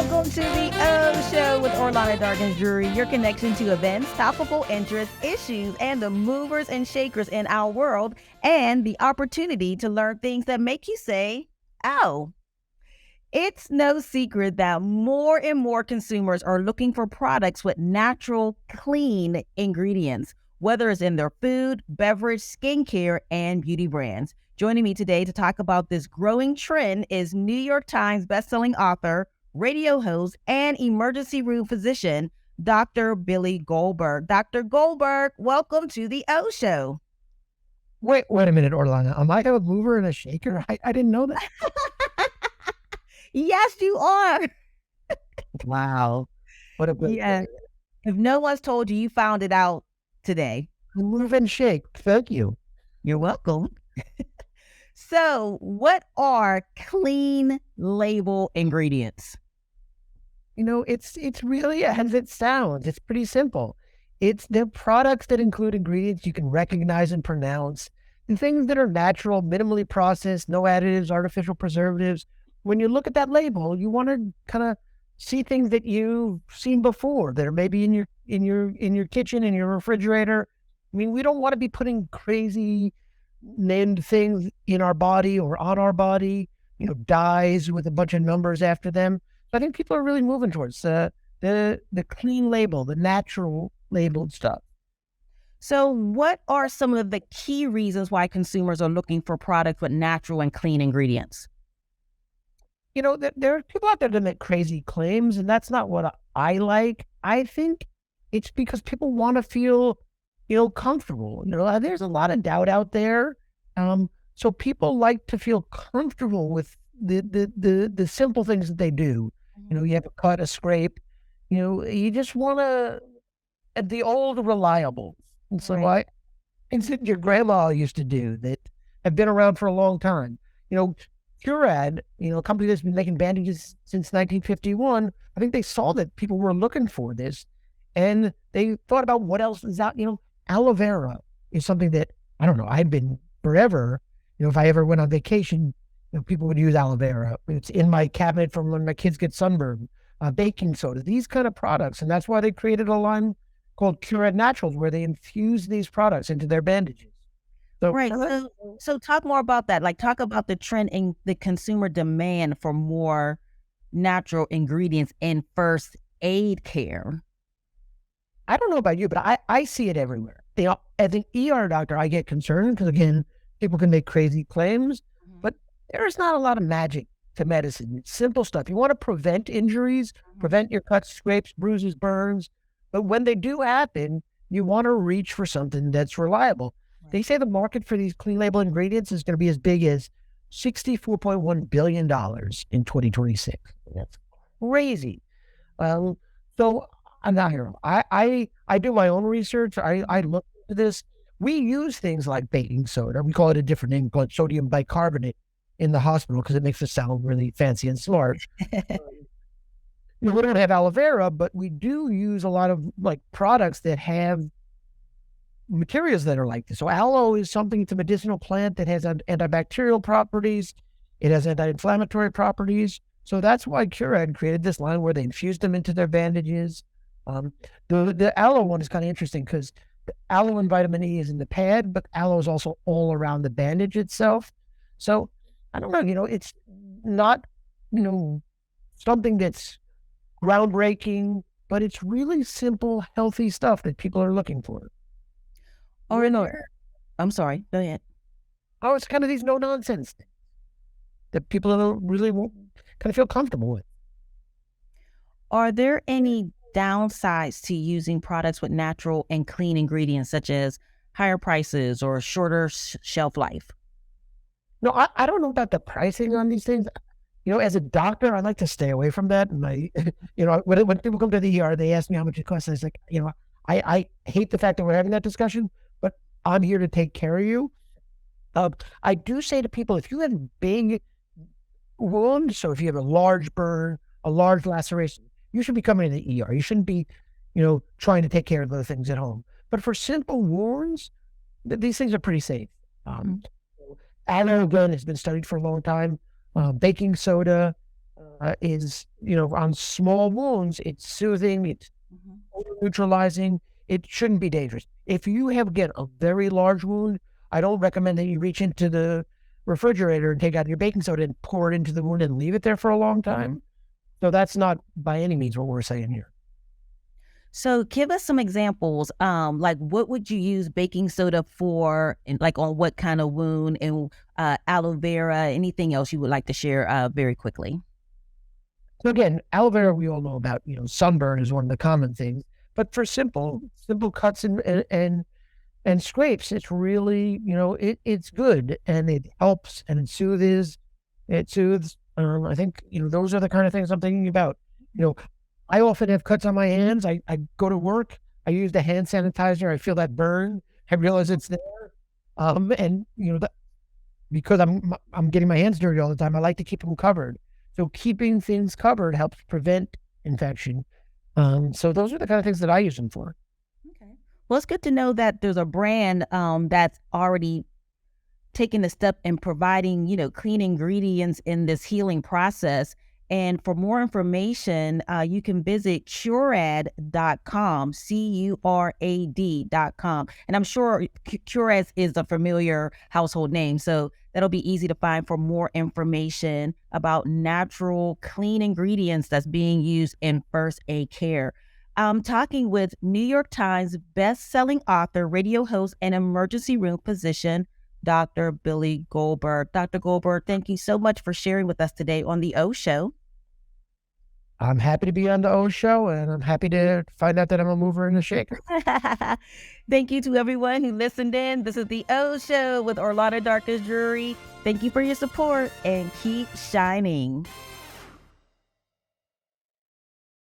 Welcome to the Ohh Show with Orlana Darkins Drewery, your connection to events, topical interests, issues, and the movers and shakers in our world, and the opportunity to learn things that make you say, "Oh." It's no secret that more and more consumers are looking for products with natural, clean ingredients, whether it's in their food, beverage, skincare, and beauty brands. Joining me today to talk about this growing trend is New York Times bestselling author, radio host, and emergency room physician, Dr. Billy Goldberg. Dr. Goldberg, welcome to the Ohh Show. Wait a minute, Orlana. Am I a mover and a shaker? I didn't know that. Yes, you are. Wow. What a good Yeah. If no one's told you, you found it out today. move and shake. Thank you. You're welcome. So, what are clean label ingredients? You know, it's really as it sounds. It's pretty simple. It's the products that include ingredients you can recognize and pronounce, and things that are natural, minimally processed, no additives, artificial preservatives. When you look at that label, you want to kind of see things that you've seen before that are maybe in your kitchen, in your refrigerator. I mean, we don't want to be putting crazy named things in our body or on our body, dyes with a bunch of numbers after them. So I think people are really moving towards the clean label, the natural labeled stuff. So, what are some of the key reasons why consumers are looking for products with natural and clean ingredients? There are people out there that make crazy claims, and that's not what I like. I think it's because people want to feel, comfortable. There's a lot of doubt out there. So people like to feel comfortable with the simple things that they do. You have a cut, a scrape. You just want the old reliable. And so Right. things that your grandma used to do that have been around for a long time. Cura, a company that's been making bandages since 1951, I think they saw that people were looking for this, and they thought about what else is out. Aloe vera is something that, I don't know, I've been forever, if I ever went on vacation, people would use aloe vera. It's in my cabinet from when my kids get sunburned. Baking soda, these kind of products, and that's why they created a line called Cura Naturals, where they infuse these products into their bandages. Right. So talk more about that. Like, talk about the trend in the consumer demand for more natural ingredients in first aid care. I don't know about you, but I see it everywhere. As an ER doctor, I get concerned because, again, people can make crazy claims, but there's not a lot of magic to medicine. It's simple stuff. You want to prevent injuries, prevent your cuts, scrapes, bruises, burns. But when they do happen, you want to reach for something that's reliable. They say the market for these clean label ingredients is going to be as big as $64.1 billion in 2026. That's crazy. So I'm not here. I do my own research. I look into this. We use things like baking soda. We call it a different name, called sodium bicarbonate in the hospital because it makes us sound really fancy and smart. We don't have aloe vera, but we do use a lot of products that have materials that are like this. So aloe is something, it's a medicinal plant that has antibacterial properties. It has anti-inflammatory properties. So that's why Cura had created this line where they infused them into their bandages. The aloe one is kind of interesting because the aloe and vitamin E is in the pad, but aloe is also all around the bandage itself. So I don't know, it's not, something that's groundbreaking, but it's really simple, healthy stuff that people are looking for. Or no, I'm sorry. Go ahead. Oh, it's kind of these no-nonsense things that people don't really kind of feel comfortable with. Are there any downsides to using products with natural and clean ingredients, such as higher prices or shorter shelf life? No, I don't know about the pricing on these things. As a doctor, I like to stay away from that. And when people come to the ER, they ask me how much it costs. I was like, I hate the fact that we're having that discussion, but I'm here to take care of you. I do say to people, if you have big wounds, so if you have a large burn, a large laceration, you should be coming to the ER. You shouldn't be, trying to take care of those things at home. But for simple wounds, these things are pretty safe. Aloe, again, has been studied for a long time. Baking soda, is, on small wounds, it's soothing, it's neutralizing. It shouldn't be dangerous. If you have, again, a very large wound, I don't recommend that you reach into the refrigerator and take out your baking soda and pour it into the wound and leave it there for a long time. So that's not by any means what we're saying here. So give us some examples. Like what would you use baking soda for, and like on what kind of wound, and aloe vera, anything else you would like to share very quickly? So again, aloe vera, we all know about, sunburn is one of the common things, but for simple cuts and scrapes, it's really, it's good, and it helps, and it soothes. I think, those are the kind of things I'm thinking about. I often have cuts on my hands. I go to work, I use the hand sanitizer. I feel that burn. I realize it's there. And because I'm getting my hands dirty all the time, I like to keep them covered. So keeping things covered helps prevent infection. So those are the kind of things that I use them for. Okay. Well, it's good to know that there's a brand that's already taking the step in providing, clean ingredients in this healing process. And for more information, you can visit curad.com, curad.com. And I'm sure Curad is a familiar household name, so that'll be easy to find for more information about natural, clean ingredients that's being used in first aid care. I'm talking with New York Times best-selling author, radio host, and emergency room physician, Dr. Billy Goldberg. Dr. Goldberg, thank you so much for sharing with us today on the Ohh Show. I'm happy to be on the Ohh Show, and I'm happy to find out that I'm a mover and a shaker. Thank you to everyone who listened in. This is the Ohh Show with Orlana Darkins Drewery. Thank you for your support, and keep shining.